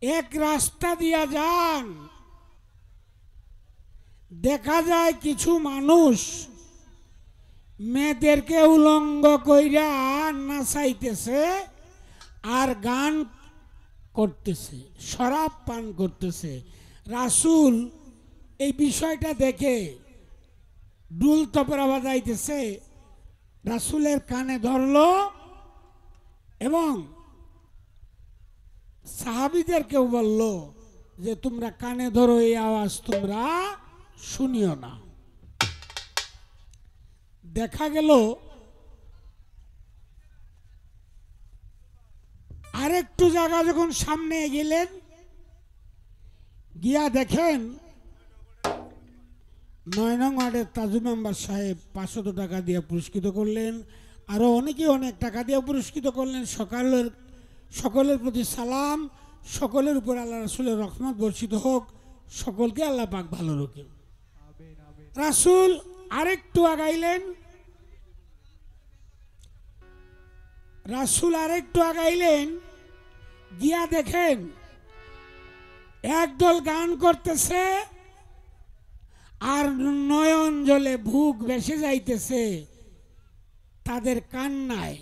এক রাস্তা দিয়া যান, দেখা যায় কিছু মানুষ মেয়েদেরকে উলঙ্গ কইরা নাচাইতেছে আর গান করতেছে, শরাব পান করতেছে। রাসূল এই বিষয়টা দেখে ডুল তপরা বাজাইতেছে, রাসূলের কানে ধরলো এবং সাহাবীদেরকেও বলল যে তোমরা কানে ধরো, এই আওয়াজ তোমরা শুনিও না। দেখা গেল আরেকটু জায়গা যখন সামনে গেলেন, গিয়া দেখেন ৯ নং ওয়ার্ডের তাজু মেম্বার সাহেব ৫০০ টাকা দিয়ে পুরস্কৃত করলেন, আরও অনেকে অনেক টাকা দিয়ে পুরস্কৃত করলেন। সকলের প্রতি সালাম, সকলের উপর আল্লাহ রাসূলের রহমত বর্ষিত হোক, সকলকে আল্লাহ পাক ভালো রাখেন। রাসূল আরেকটু আগাইলেন, গিয়া দেখেন একদল গান করতেছে আর নয়ন জলে বুক ভেসে যাইতেছে তাদের কান্নায়।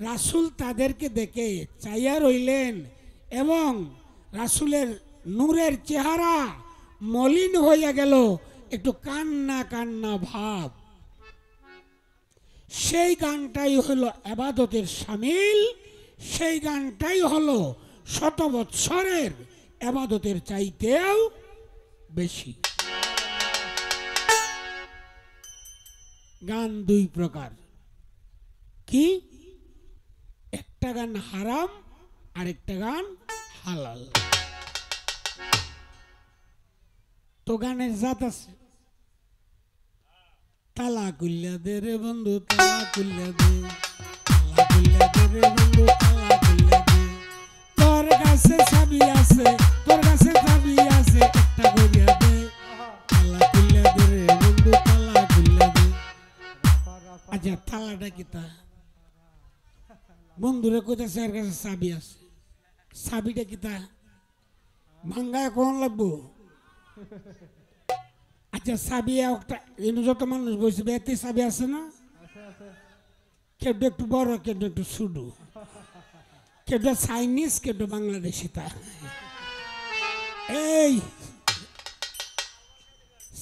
রাসূল তাদেরকে দেখে চাইয়া রইলেন এবং রাসূলের নূরের চেহারা মলিন হইয়া গেল, একটু কান্না কান্না ভাব। সেই গানটাই হলো ইবাদতের শামিল, সেই গানটাই হলো 100 বৎসরের ইবাদতের চাইতেও বেশি। গান দুই প্রকার, কি? একটা গান হারাম আর একটা গান হালাল। তো গানের জাত আছে। তালা কুল্লা দে রে বন্ধু, তালা কুল্লা দে, তালা কুল্লা দে রে বন্ধু, তালা কুল্লা দে। তোর কাছে চাবি আছে, তোর কাছে চাবি আছে, একটা কইরা দে, তালা কুল্লা দে রে বন্ধু, তালা কুল্লা দে। আচ্ছা, তালাটা কি? তা বন্ধুরে কইতাছে এর কাছে চাবি আছে, চাবিটা কি? তা ভাঙ্গায় কোন লাগবো? আচ্ছা, চাবি একটা যত মানুষ বসে এতে চাবি আছে না? কেউ একটু বড়, কেউ একটু ছোট, কেউ চাইনিজ, কেউ বাংলাদেশি। তা এই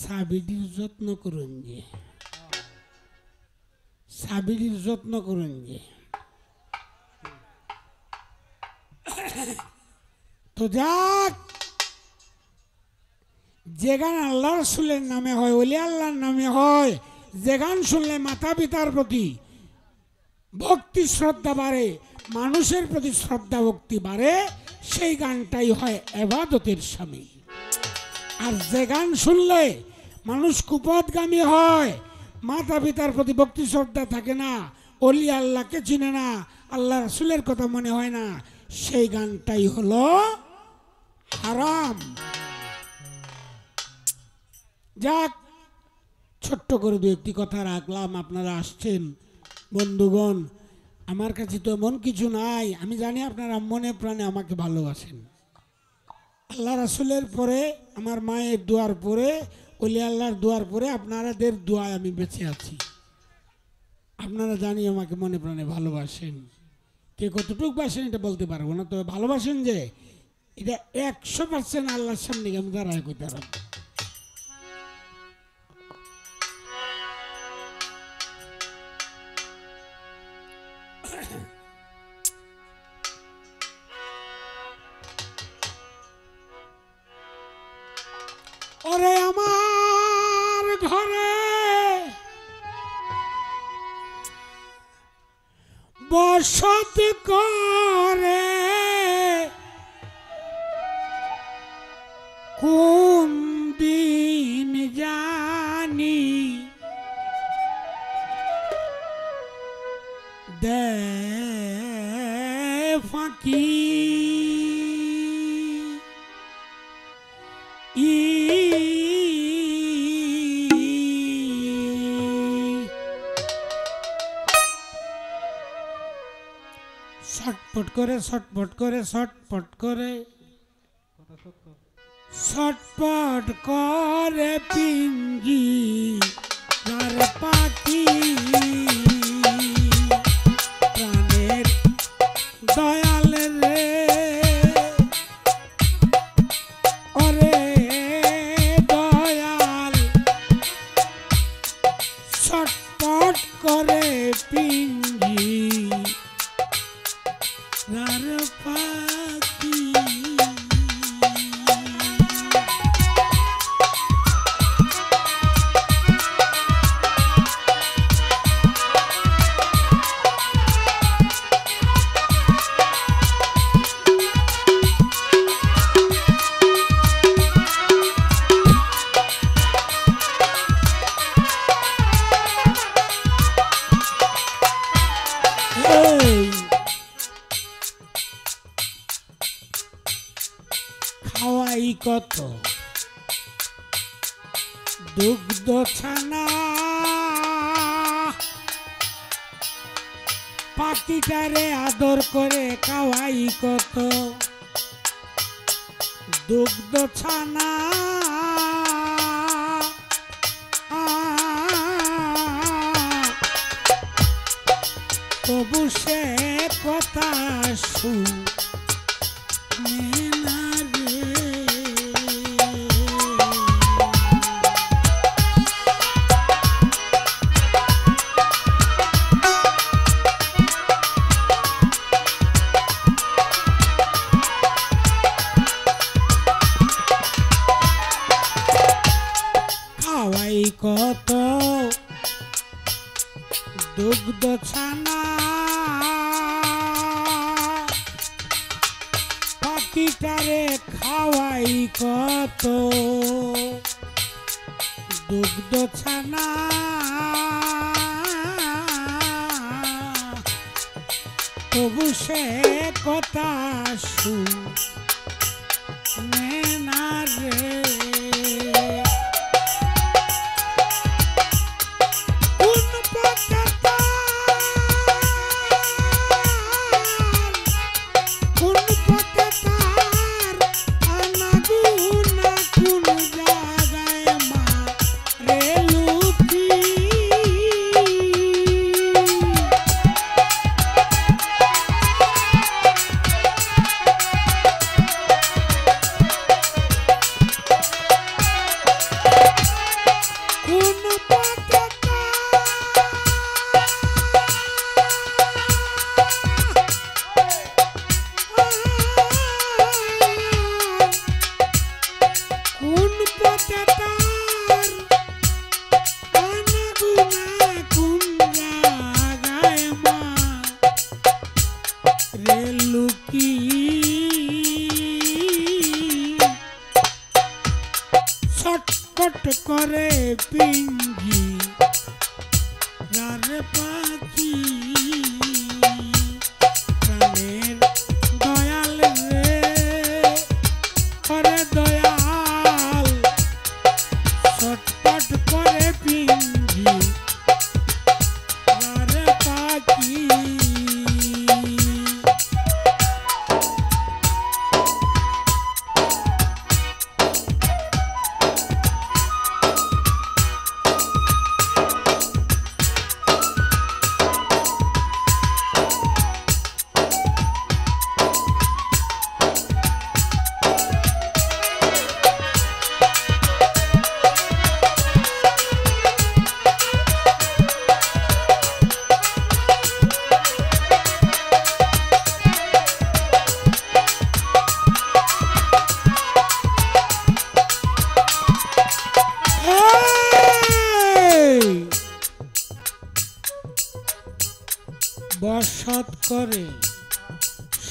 চাবিটির যত্ন করুন যে, চাবিটির যত্ন করুন যে। তো যাক, যে গান আল্লাহ রাসূলের নামে হয়, ওলি আল্লাহর নামে হয়, যে গান শুনলে মাতা পিতার প্রতি ভক্তি শ্রদ্ধা বাড়ে, মানুষের প্রতি শ্রদ্ধা ভক্তি বাড়ে, সেই গানটাই হয় ইবাদতের শামিল। আর যে গান শুনলে মানুষ কুপথগামী হয়, মাতা পিতার প্রতি ভক্তি শ্রদ্ধা থাকে না, ওলি আল্লাহকে চিনে না, আল্লাহ রাসূলের কথা মনে হয় না, সেই গানটাই হলো হারাম। যাক, ছোট্ট করে দু একটি কথা রাখলাম। আপনারা আসছেন বন্ধুগণ, আমার কাছে তো এমন কিছু নাই, আমি জানি আপনারা মনে প্রাণে আমাকে ভালোবাসেন। আল্লাহ রাসূলের পরে, আমার মায়ের দোয়ার পরে, ওলি আল্লাহর দোয়ার পরে আপনাদের দোয়ায় আমি বেঁচে আছি। আপনারা জানি আমাকে মনে প্রাণে ভালোবাসেন। কে কতটুকু বাসেন এটা বলতে পারবো না, তবে ভালোবাসেন যে এটা 100% আল্লাহর সামনে আমি দাঁড়ায় করতে পারবো। ওরে আমার ঘরে বসত করে কোন দিন জানি দে ফাঁকি, ছটপট করে ছটপট করে ছটপট করে ছটপট করে পিঞ্জি আর পাখি প্রাণের দয়াল রে ওরে দয়াল ছটপট করে পিঞ্জি আর পাখি খাওয়াই কত দুগ্ধ ছানা পাখিটারে আদর করে খাওয়াই কত দুগ্ধ ছানা তবু সে কথা শুনে না রে খাওয়াই কত দুগ্ধ ছানা পাখিটারে খাওয়াই কত দুগ্ধ ছানা তবু সে কথা শুনে না রে ছটপট করে পিঞ্জি রার পাখি প্রাণের দয়াল রে করে দয়াল ছটপট করে পিঞ্জি রার পাখি বসত করে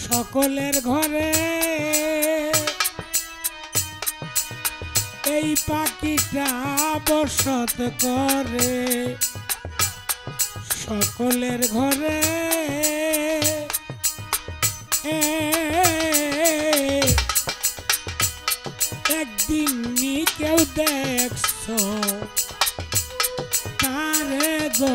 সকলের ঘরে এই পাখিটা বসত করে সকলের ঘরে একদিন কেউ দেখছো তারে গো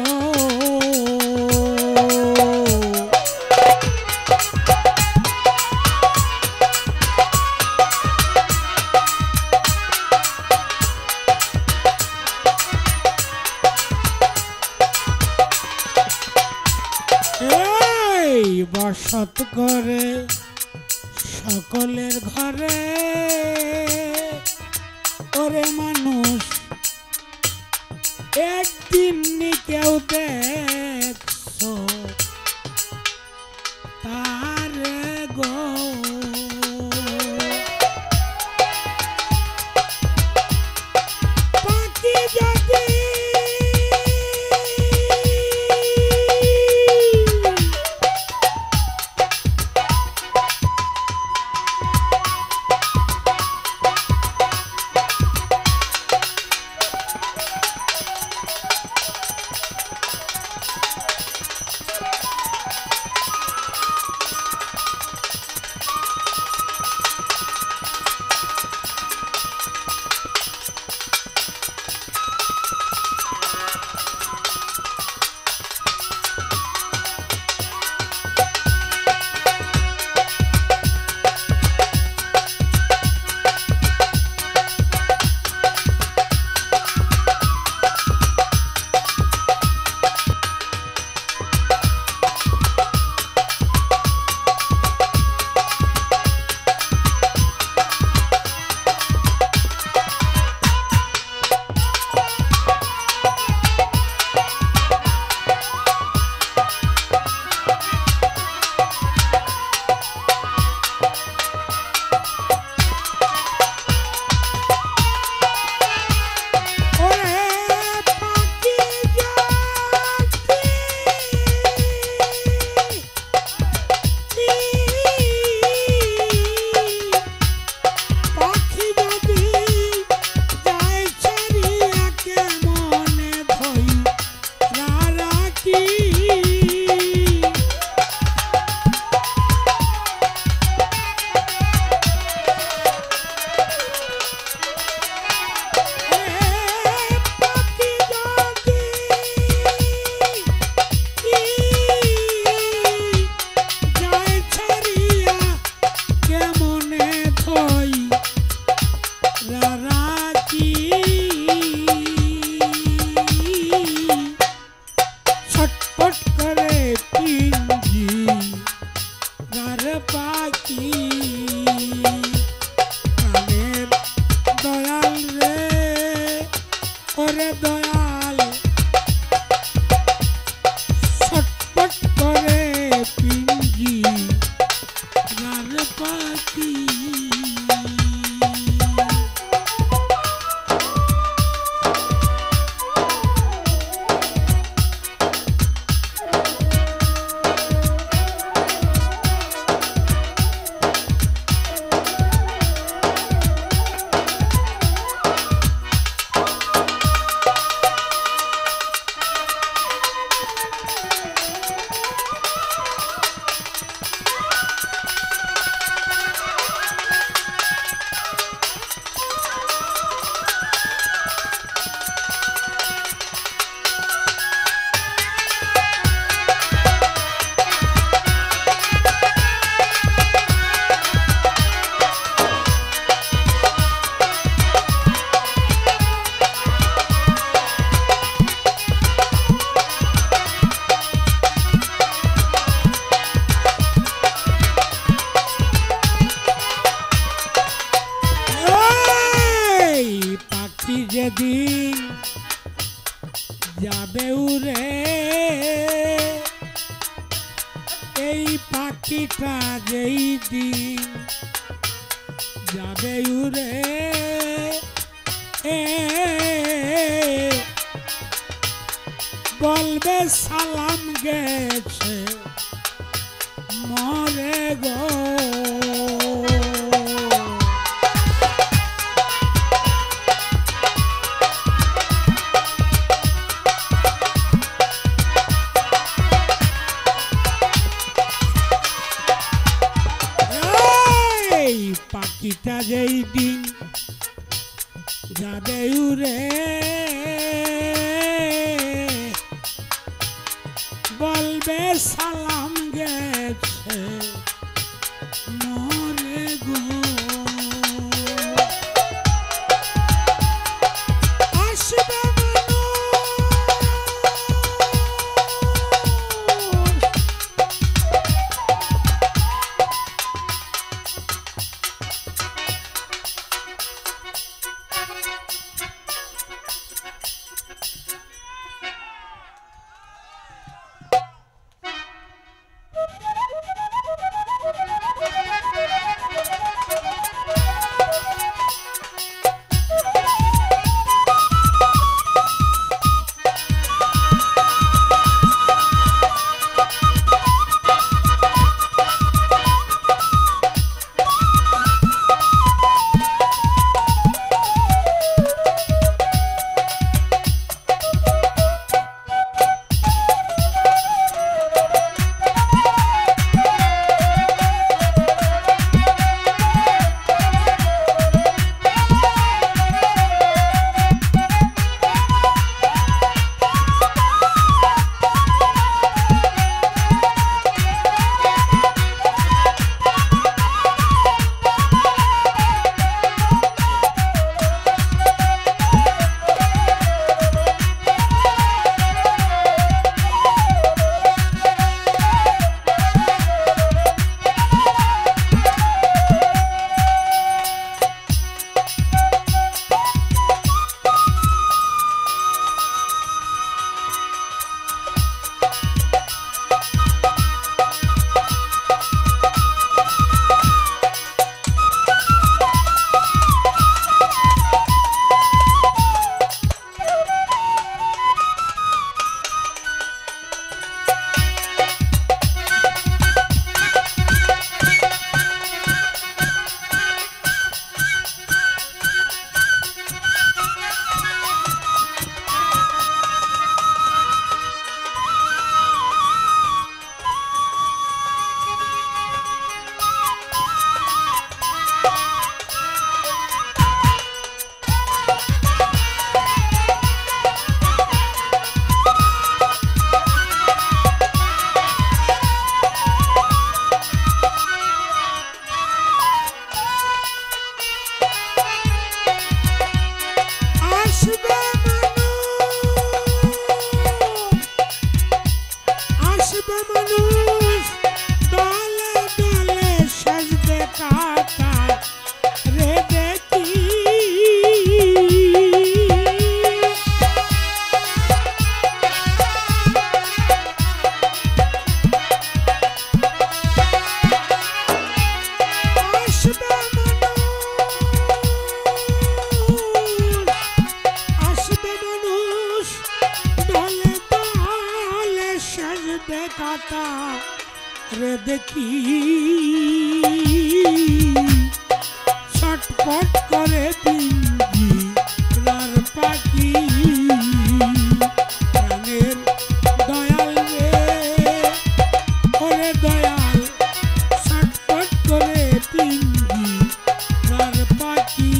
সৎ করে সকলের ঘরে ওরে মানুষ একদিন কেউ দেখছো তারে গো পাখি যদি যেদিন যাবে উড়ে এই পাখিটা যেই দিন যাবে উড়ে বলবে সালাম গেছে মরে গো পাখিটা যেই দিন যাবে উড়ে বলবে সালাম গেছে মরে গো আসবে কাটা রে দেখি কাটা রে দেখি ছটফট করে পিঞ্জিরার পাখি প্রাণের দয়াল রে ওরে দয়াল ছটফট করে পিঞ্জিরার পাখি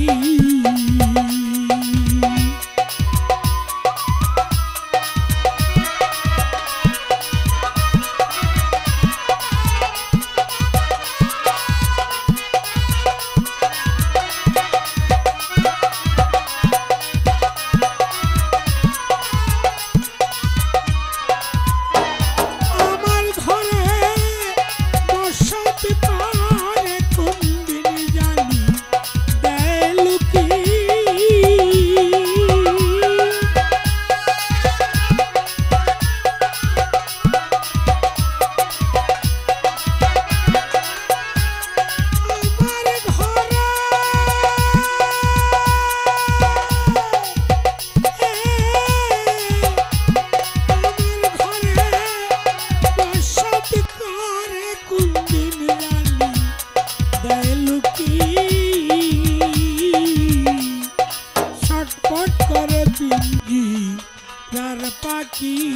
ছটফট করে পিঞ্জিরার পাখি